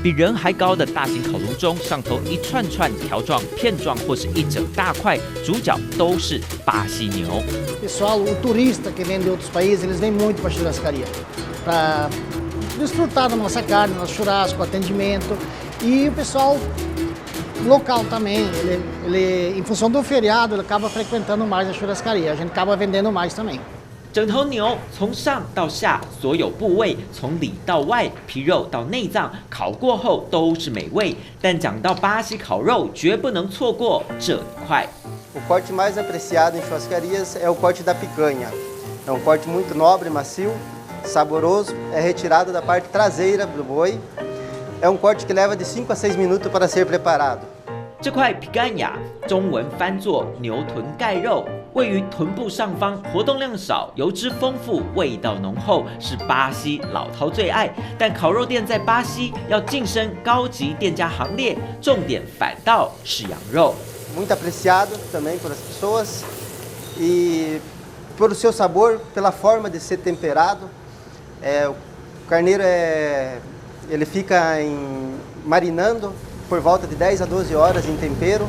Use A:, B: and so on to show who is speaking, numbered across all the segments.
A: 比人还高的大型烤炉中，上头一串串条状、片状或是一整大块，主角都是巴西牛。
B: Pessoal, o turista que vem de outros países, eles vêm muito para a churrascaria, para desfrutar da nossa carne, nosso churrasco, atendimento. E o pessoal local também, ele, em função do feriado, ele acaba frequentando mais a churrascaria. A gente acaba vendendo mais também.
A: 整头牛从上到下，所有部位从里到外，皮肉到内脏，烤过后都是美味。但讲到巴西烤肉，绝不能错过这一块。
C: O corte mais apreciado em churrascarias é o corte da picanha. É um corte muito nobre, macio, saboroso. É retirado da parte traseira do boi. É um corte que leva de 5 a 6 minutos para ser preparado.
A: 这块皮干雅，中文翻作牛臀盖肉。 位于臀部上方，活动量少，油脂丰富，味道浓厚，是巴西老饕最爱。但烤肉店在巴西要晋升高级店家行列，重点反倒是羊肉。
C: Muito apreciado também pelas pessoas e pelo seu sabor, pela forma de ser temperado. O carneiro ele fica marinando por volta de 10 a 12 horas em tempero.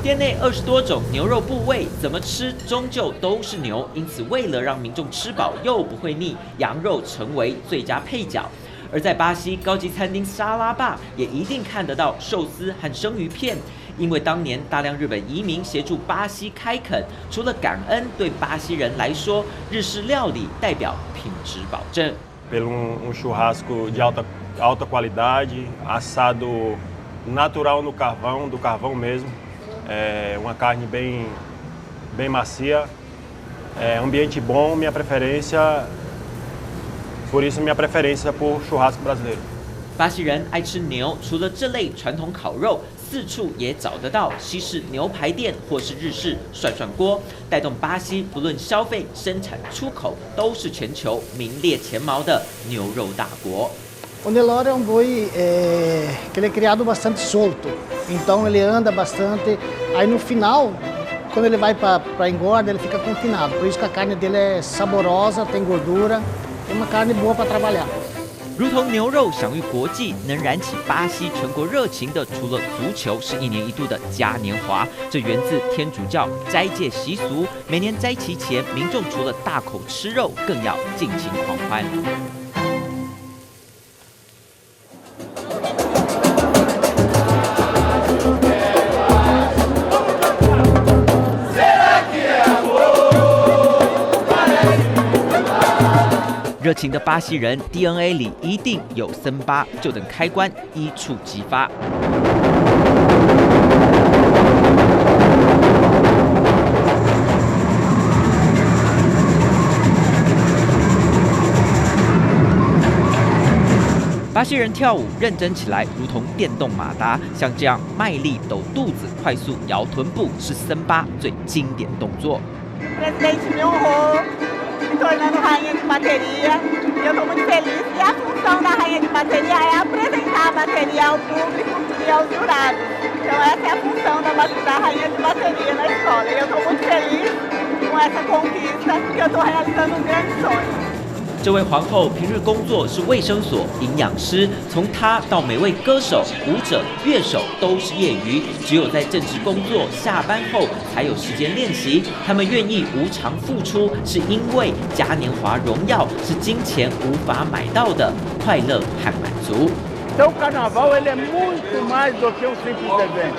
A: 店内20多种牛肉部位，怎么吃终究都是牛，因此为了让民众吃饱又不会腻，羊肉成为最佳配角。而在巴西高级餐厅沙拉吧，也一定看得到寿司和生鱼片，因为当年大量日本移民协助巴西开垦，除了感恩，对巴西人来说，日式料理代表品质保证。
D: Pelo churrasco de alta qualidade, assado natural no carvão, do carvão mesmo. Uma carne bem macia, ambiente bom, minha preferência, por isso minha preferência por churrasco brasileiro.
A: 巴西人爱吃牛，除了这类传统烤肉，四处也找得到西式牛排店或是日式涮涮锅，带动巴西不论消费、生产、出口，都是全球名列前茅的牛肉大国。
B: O Nelore é um boi que ele é criado bastante solto, então ele anda bastante. Aí no final, quando ele vai para engorda, ele fica confinado. Por isso que a carne dele é saborosa, tem gordura, é uma carne boa para trabalhar.
A: 如同牛肉享誉国际，能燃起巴西全国热情的，除了足球是1年1度的嘉年华，这源自天主教斋戒习俗。每年斋期前，民众除了大口吃肉，更要尽情狂欢。 热情的巴西人 DNA 里一定有森巴，就等开关一触即发。巴西人跳舞认真起来，如同电动马达，像这样卖力抖肚子、快速摇臀部，是森巴最经典动作。
E: me tornando rainha de bateria. E eu estou muito feliz. E a função da rainha de bateria é apresentar a bateria ao público e aos jurados. Então essa é a função da rainha de bateria na escola. E eu estou muito feliz com essa conquista, porque eu estou realizando um grande sonho.
A: 这位皇后平日工作是卫生所营养师，从她到每位歌手、舞者、乐手都是业余，只有在正式工作下班后才有时间练习。他们愿意无偿付出，是因为嘉年华荣耀是金钱无法买到的快乐和满足。
F: Então o carnaval ele é muito mais do que um simples evento.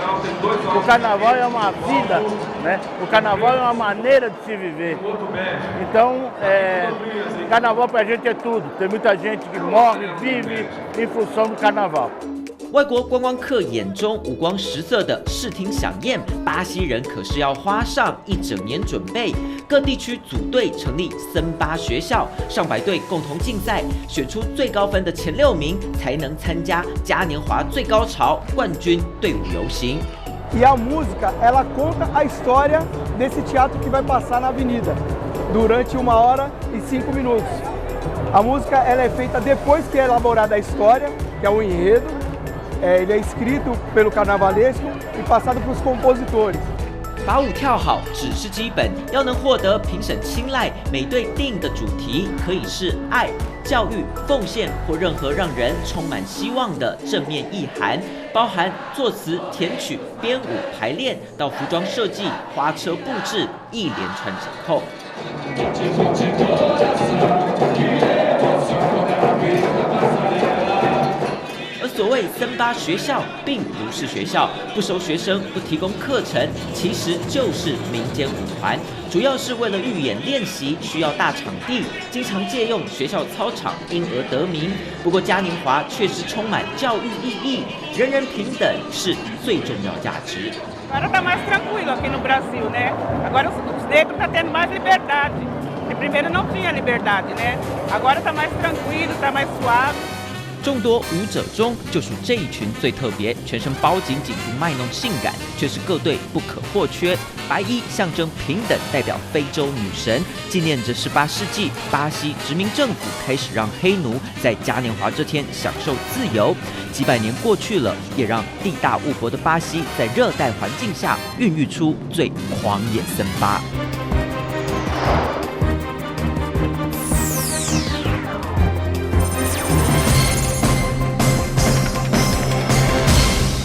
F: O carnaval é uma vida, né? O carnaval é uma maneira de se viver. Então, carnaval pra gente é tudo. Tem muita gente que morre, vive em função do carnaval.
A: 外国观光客眼中五光十色的视听飨宴，巴西人可是要花上一整年准备。各地区组队成立森巴学校，上百队共同竞赛，选出最高分的前6名，才能参加嘉年华最高潮冠军队伍游行。
G: E a música, ela conta a história desse teatro que vai passar na avenida durante 1 hora e 5 minutos. A música ela é feita depois que é elaborada a história, que é o enredo. Ele é escrito pelo carnavalesco e passado para os compositores.
A: 把舞跳好只是基本，要能获得评审青睐，每队定的主题可以是爱、教育、奉献或任何让人充满希望的正面意涵，包含作词、填曲、编舞、排练到服装设计、花车布置，一连串整扣。所谓森巴学校并不是学校，不收学生，不提供课程，其实就是民间舞团，主要是为了预演练习，需要大场地，经常借用学校操场，因而得名。不过嘉年华确实充满教育意义，人人平等是最重要价值。
E: Agora está mais tranquilo aqui no Brasil, né? Agora os negros estão tendo mais liberdade. Primeiro não tinha liberdade, né? Agora está mais tranquilo, está mais suave.
A: 众多舞者中，就属这一群最特别，全身包紧紧不卖弄性感，却是各队不可或缺。白衣象征平等，代表非洲女神，纪念着18世纪巴西殖民政府开始让黑奴在嘉年华这天享受自由。几百年过去了，也让地大物博的巴西在热带环境下孕育出最狂野森巴。